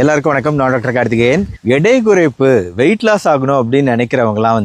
எல்லாருக்கும் வணக்கம். நான் டாக்டர் கார்த்திகேயன். எடை குறைப்பு, வெயிட் லாஸ் ஆகணும் அப்படின்னு நினைக்கிறவங்கலாம்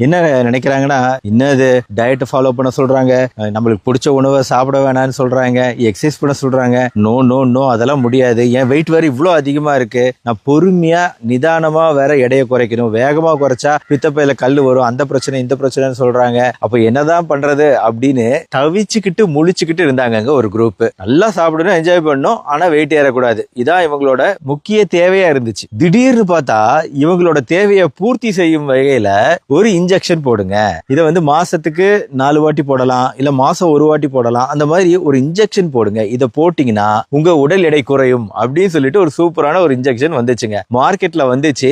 என்ன நினைக்கிறாங்கன்னா, இன்னது டயட் ஃபாலோ பண்ண சொல்றாங்க, நம்மளுக்கு பிடிச்ச உணவை சாப்பிட வேணாம்னு சொல்றாங்க, எக்ஸசைஸ் பண்ண சொல்றாங்க. நோ நோ நோ, அதெல்லாம் முடியாது. என் வெயிட் வேற இவ்வளோ அதிகமா இருக்கு, நான் பொறுமையா நிதானமா வேற எடையை குறைக்கணும், வேகமா குறைச்சா பித்தப்பையில கல் வரும், அந்த பிரச்சனை இந்த பிரச்சனைன்னு சொல்றாங்க. அப்ப என்னதான் பண்றது அப்படின்னு தவிச்சுக்கிட்டு முழிச்சுக்கிட்டு இருந்தாங்க ஒரு குரூப். நல்லா சாப்பிடணும், என்ஜாய் பண்ணணும், ஆனா வெயிட் ஏறக்கூடாது. இதான் இவங்களோட முக்கிய தேவையா இருந்துச்சு. திடீர்னு பார்த்தா இவங்களோட தேவையை பூர்த்தி செய்யும் வகையில ஒரு இன்ஜெக்ஷன் போடுங்க, இதை மாசத்துக்கு 4 வாட்டி போடலாம், இல்ல மாசம் 1 வாட்டி போடலாம், அந்த மாதிரி ஒரு இன்ஜெக்ஷன் போடுங்க, இதை போட்டீங்கன்னா உங்க உடல் எடை குறையும் அப்படின்னு சொல்லிட்டு ஒரு சூப்பரான ஒரு இன்ஜெக்ஷன் வந்துச்சுங்க. மார்க்கெட்ல வந்துச்சு.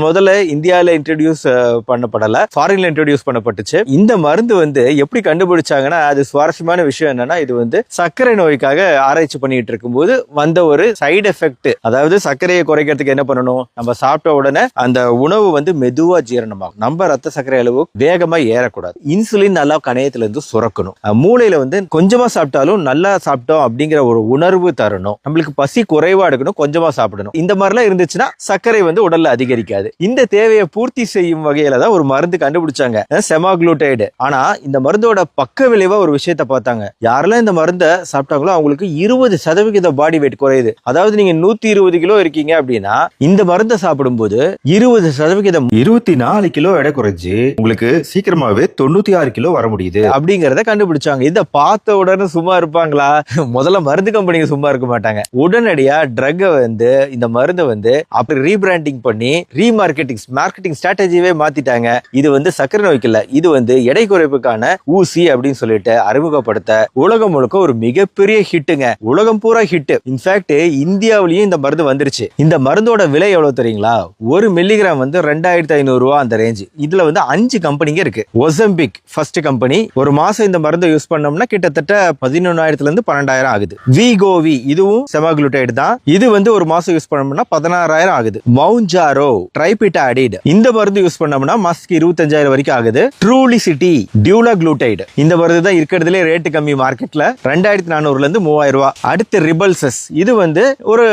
முதல்ல இந்தியாவில இன்ட்ரோடியூஸ் பண்ணப்படல, ஃபாரின்ல இன்ட்ரோடியூஸ் பண்ணப்பட்டுச்சு. இந்த மருந்து எப்படி கண்டுபிடிச்சாங்கன்னா, அது சுவாரஸ்யமான விஷயம் என்னன்னா, இது சர்க்கரை நோய்க்காக ஆராய்ச்சி பண்ணிட்டு இருக்கும்போது வந்த ஒரு சைடு எஃபெக்ட். அதாவது சர்க்கரையை குறைக்கிறதுக்கு என்ன பண்ணணும், நம்ம சாப்பிட்ட உடனே அந்த உணவு மெதுவா ஜீரணமாகும், நம்ம ரத்த சர்க்கரை அளவு வேகமா ஏறக்கூடாது, இன்சுலின் நல்லா கணையத்துல இருந்து சுரக்கணும், மூளையில கொஞ்சமா சாப்பிட்டாலும் நல்லா சாப்பிட்டோம் அப்படிங்கிற ஒரு உணர்வு தரணும், நம்மளுக்கு பசி குறைவா எடுக்கணும், கொஞ்சமா சாப்பிடணும். இந்த மாதிரிலாம் இருந்துச்சுன்னா சர்க்கரை உடல்ல அதிகரிக்காது. இந்த தேவையை பூர்த்தி செய்யும் வகையில தான் ஒரு மருந்து கண்டுபிடிச்சாங்க, செமாக்ளூடைடு. ஆனா இந்த மருந்தோட பக்க விளைவா ஒரு விஷயத்த பார்த்தாங்க. யாரெல்லாம் இந்த மருந்தை சாப்பிட்டாங்களோ அவங்களுக்கு 20% பாடி வெயிட் குறையுது. அதாவது நீங்க 120 கிலோ இருக்கீங்க அப்படின்னா இந்த மருந்தை சாப்பிடும்போது 20% 24 கிலோ எடை குறைஞ்சு உங்களுக்கு சீக்கிரமாவே 96 கிலோ வர முடியுது அப்படிங்கறத கண்டுபிடிச்சாங்க. இதை பார்த்த உடனே சும்மா இருப்பாங்களா? முதல்ல மருந்து கம்பெனிங்க சும்மா இருக்க மாட்டாங்க. உடனடியா ட்ரக்கை இந்த மருந்தை அப்படி ரீபிராண்டிங் பண்ணி மார்க்கெட்டிங் ஸ்ட்ராட்டஜியவே மாத்திட்டாங்க. இது சர்க்கரை நோய்க்கு இல்ல, இது எடை குறைப்புக்கான ஊசி அப்படின்னு சொல்லிட்டு அறிமுகப்படுத்த உலகம் முழுக்க ஒரு மிகப்பெரிய ஹிட்டுங்க. உலகம் பூரா ஹிட். இன்ஃபேக்ட் இந்தியாவிலேயும் இந்த மருந்து வந்துருச்சு. இந்த மருந்தோட விலை எவ்வளவு தெரியுங்களா? 1 மில்லிகிராம் 2500 ரூபாய் அந்த ரேஞ்ச். இதுல 5 கம்பெனிங்க இருக்கு. ஒசம்பிக் ஃபர்ஸ்ட் கம்பெனி. ஒரு மாசம் இந்த மருந்தை யூஸ் பண்ணோம்னா கிட்டத்தட்ட 11,000 இருந்து 12,000 ஆகுது. வீகோவி, இதுவும் செமாக்ளூடைடு தான். இது ஒரு மாசம் யூஸ் பண்ணோம்னா 16,000 ஆகுது. மவுஞ்சாரோ ட்ரைபிட்டாடிட், இந்த மருந்து யூஸ் பண்ணோம்னா மாசத்துக்கு 25,000 வரைக்கும் ஆகுது. ட்ரூலிசிட்டி டியூலாக்ளூடைடு, இந்த மருந்து தான் இருக்கிறதுலே ரேட்டு கம்மி மார்க்கெட்ல, 2,400 இருந்து 3,000 ரூபாய். அடுத்து ரிபல்சஸ், இது ஒரு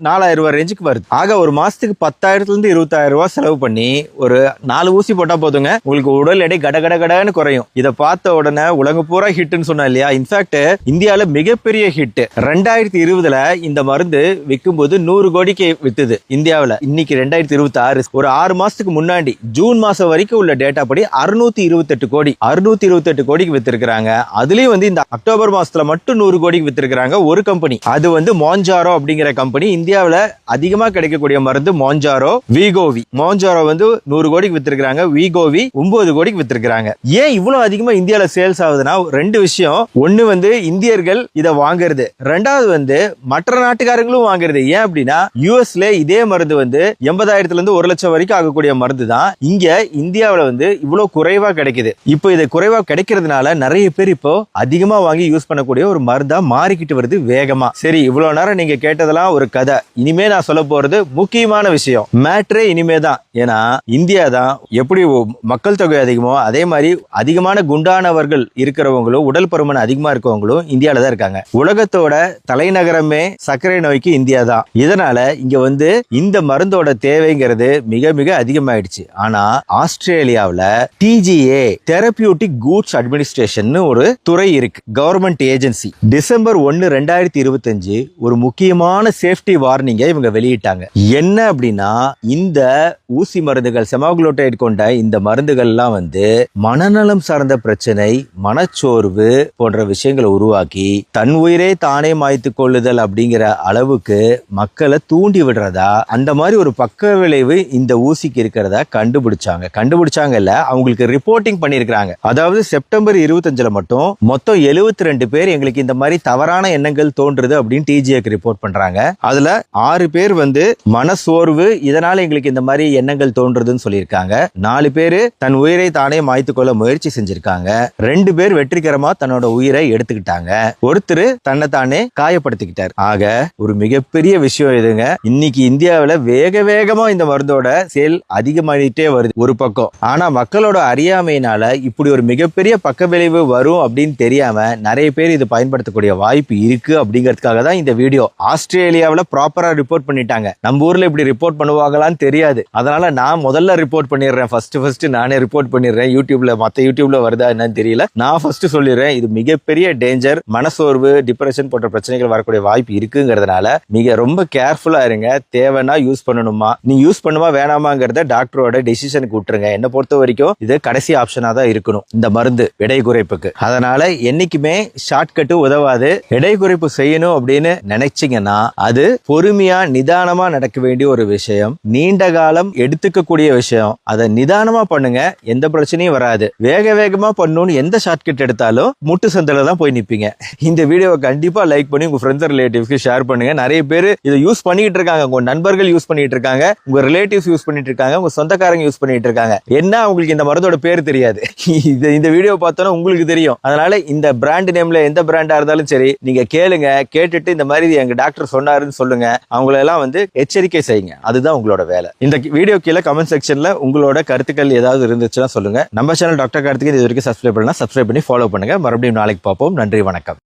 4,000 ரூபாய் ரேஞ்சுக்கு வருது. ஆக ஒரு மாசத்துக்கு 10,000 இருந்து 20,000 ரூபாய் செலவு பண்ணி ஒரு 4 ஊசி போட்டா போதுங்க, உங்களுக்கு உடல் எடை கடகடன்னு குறையும். இதை பார்த்த உடனே உலகம் பூரா ஹிட்னு சொன்னா இல்லையா? இன்ஃபேக்ட் இந்தியாவில மிகப்பெரிய ஹிட். 2020 இந்த மருந்து விற்கும் போது 100 கோடிக்கு வித்துது இந்தியாவில. இன்னைக்கு 2026, ஒரு 6 மாசத்துக்கு முன்னாடி ஜூன் மாசம் வரைக்கும் உள்ள டேட்டா படி 628 கோடிக்கு வித்திருக்காங்க. அதுலயும் இந்த அக்டோபர் மாசத்துல மட்டும் 100 கோடிக்கு வித்திருக்காங்க ஒரு கம்பெனி. அது மோஞ்சாரோ அப்படிங்கிற கம்பெனி. இந்தியாவில அதிகமா கிடைக்கக்கூடிய மருந்து மோஞ்சாரோ, வீகோவி. மோஞ்சாரோ 100 கோடிக்கு வித்திருக்காங்க, வீகோவி 9 கோடிக்கு வித்திருக்காங்க. ஏன் இவ்வளவு அதிகமா இந்தியாவில சேல்ஸ் ஆகுதுன்னா 2 விஷயம். ஒண்ணு இந்தியர்கள் இதை வாங்குறது, ரெண்டாவது மற்ற நாட்டுக்காரங்களும் வாங்குறது. ஏன் அப்படின்னா யூஎஸ்ல இதே மருந்து 80,000 இருந்து 1 லட்சம் வரைக்கும் ஆகக்கூடிய மருந்து தான் இங்க இந்தியாவில இவ்வளவு குறைவா கிடைக்குது. இப்போ இது குறைவா கிடைக்கிறதுனால நிறைய பேர் இப்போ அதிகமா வாங்கி யூஸ் பண்ணக்கூடிய ஒரு மருந்தா மாறிக்கிட்டு வருது வேகமா. சரி, இவ்வளவு நேரம் நீங்க கேட்டதெல்லாம் ஒரு கதை. இனிமே நான் சொல்ல போறது முக்கியமான விஷயம். மேட்ரே இனிமே தான். ஏன்னா இந்தியா தான் எப்படி மக்கள் தொகை அதிகமோ அதே மாதிரி அதிகமான குண்டானவர்கள் இருக்கிறவங்களும் உடல் பருமன் அதிகமா இருக்கவங்களும் இந்தியால தான் இருக்காங்க. உலகத்தோட தலைநகரமே சர்க்கரை நோய்க்கு இந்தியா தான். இதனால இங்க இந்த மருந்தோட தேவைங்கிறது மிக மிக அதிகமாயிடுச்சு. ஆனா ஆஸ்திரேலியாவில் டிஜிஏ, தெரபியூட்டிக் கூட்ஸ் அட்மினிஸ்ட்ரேஷன் ஒரு துறை இருக்கு, கவர்மெண்ட் ஏஜென்சி. டிசம்பர் 1, 2025 ஒரு முக்கியமான சேஃப்டி வார்னிங்கை இவங்க வெளியிட்டாங்க. என்ன அப்படின்னா, இந்த ஊசி மருந்துகள் செமாக்ளூடைடு கொண்ட இந்த மருந்துகள்லாம் மனநலம் சார்ந்த பிரச்சனை, மனச்சோர்வு போன்ற விஷயங்களை உருவாக்கி தன் உயிரே தானே மாய்த்து கொள்ளுதல் அப்படிங்கிற அளவுக்கு மக்களை தூண்டி விடுறதா, அந்த மாதிரி ஒரு பக்க விளைவு இந்த ஊசிக்கு இருக்கிறதா கண்டுபிடிச்சாங்க இல்ல, அவங்களுக்கு ரிப்போர்ட்டிங் பண்ணிருக்காங்க. அதாவது செப்டம்பர் 25 மட்டும் மொத்தம் 72 பேர் எங்களுக்கு இந்த மாதிரி தவறான எண்ணங்கள் தோன்றுது அப்படின்னு டிஜிஏக்கு ரிப்போர்ட் பண்றாங்க. அதுல 6 பேர் மனசோர்வு, இதனால எங்களுக்கு இந்த மாதிரி எண்ணங்கள் எண்ணங்கள் தோன்றுதுன்னு சொல்லியிருக்காங்க. 4 பேரு தன் உயிரை தானே மாய்த்து கொள்ள முயற்சி செஞ்சிருக்காங்க. 2 பேர் வெற்றிகரமா தன்னோட உயிரை எடுத்துக்கிட்டாங்க. ஒருத்தர் தன்னை தானே காயப்படுத்திக்கிட்டார். ஆக ஒரு மிகப்பெரிய விஷயம் இதுங்க. இன்னைக்கு இந்தியாவில வேக வேகமா இந்த மருந்தோட சேல் அதிகமாயிட்டே வருது ஒரு பக்கம். ஆனா மக்களோட அறியாமையினால இப்படி ஒரு மிகப்பெரிய பக்க விளைவு வரும் அப்படின்னு தெரியாம நிறைய பேர் இது பயன்படுத்தக்கூடிய வாய்ப்பு இருக்கு. அப்படிங்கிறதுக்காக தான் இந்த வீடியோ. ஆஸ்திரேலியாவில ப்ராப்பரா ரிப்போர்ட் பண்ணிட்டாங்க. நம்ம ஊர்ல இப்படி ரிப்போர்ட் பண்ணுவாங்களான்னு தெரியாது. அதனால நான் முதல்ல ரிப்போர்ட் பண்ணிடுறேன். ஃபர்ஸ்ட் நானே ரிப்போர்ட் பண்ணிடுறேன். யூடியூப்ல மத்த யூடியூப்ல வருதா என்னன்னு தெரியல. நான் ஃபர்ஸ்ட் சொல்லிடுறேன், இது மிகப்பெரிய டேஞ்சர். மனசோர்வு, டிப்ரெஷன் போன்ற பிரச்சனைகள் வரக்கூடிய வாய்ப்பு இருக்குங்கிறதுனால மிக ரொம்ப கேர்ஃபுல்லா இருங்க. தேவைன்னா யூஸ் பண்ணணுமா, நீ யூஸ் பண்ணுமா வேணாமாங்கிறத டாக்டரோட டெசிஷனுக்கு விட்டுருங்க. என்ன பொறுத்த வரைக்கும் இது கடைசி ஆப்ஷனா தான் இருக்கணும் இந்த மருந்து எடை குறைப்புக்கு. அதனால என்னைக்குமே ஷார்ட்கட் உதவாது. எடை குறைப்பு செய்யணும் அப்படின்னு நினைச்சீங்கன்னா அது பொறுமையா நிதானமா நடக்க வேண்டிய ஒரு விஷயம். நீண்ட காலம் எடுத்துக்கக்கூடிய விஷயம். அதை நிதானமா பண்ணுங்க, எந்த பிரச்சனையும் வராது. வேக வேகமா பண்ணணும்னு எந்த ஷார்ட்கட் எடுத்தாலும் முட்டு சந்தில தான் போய் நிப்பீங்க. இந்த வீடியோவை கண்டிப்பா லைக் பண்ணி உங்க ஃப்ரெண்ட்ஸ் ரிலேட்டிவ்ஸ்க்கு ஷேர் பண்ணுங்க. நிறைய பேர் இதை யூஸ் பண்ணிட்டு இருக்காங்க. உங்க நண்பர்கள் யூஸ் பண்ணிட்டு இருக்காங்க, உங்க ரிலேட்டிவ்ஸ் யூஸ் பண்ணிட்டு இருக்காங்க, உங்க சொந்தக்காரங்க யூஸ் பண்ணிட்டு இருக்காங்க. என்ன உங்களுக்கு இந்த மருந்தோட பேர் தெரியாது. இந்த வீடியோ பார்த்தோன்னா உங்களுக்கு தெரியும். அதனால இந்த பிராண்ட் நேம்ல எந்த பிராண்டா இருந்தாலும் சரி, நீங்க கேளுங்க. கேட்டுட்டு இந்த மாதிரி எங்க டாக்டர் சொன்னாருன்னு சொல்லுங்க. அவங்களெல்லாம் எச்சரிக்கை செய்யுங்க. அதுதான் உங்களோட வேலை. இந்த வீடியோ கீழே கமெண்ட் செக்ஷன்ல உங்களோட கருத்துக்கள் ஏதாவது இருந்துச்சுன்னா சொல்லுங்க. நம்ம சேனல் டாக்டர் கார்த்திகேயன் இது வரைக்கும் சப்ஸ்கிரைப் பண்ணலாம். சப்ஸ்கிரைப் பண்ணி ஃபாலோ பண்ணுங்க. மறுபடியும் நாளைக்கு பார்ப்போம். நன்றி, வணக்கம்.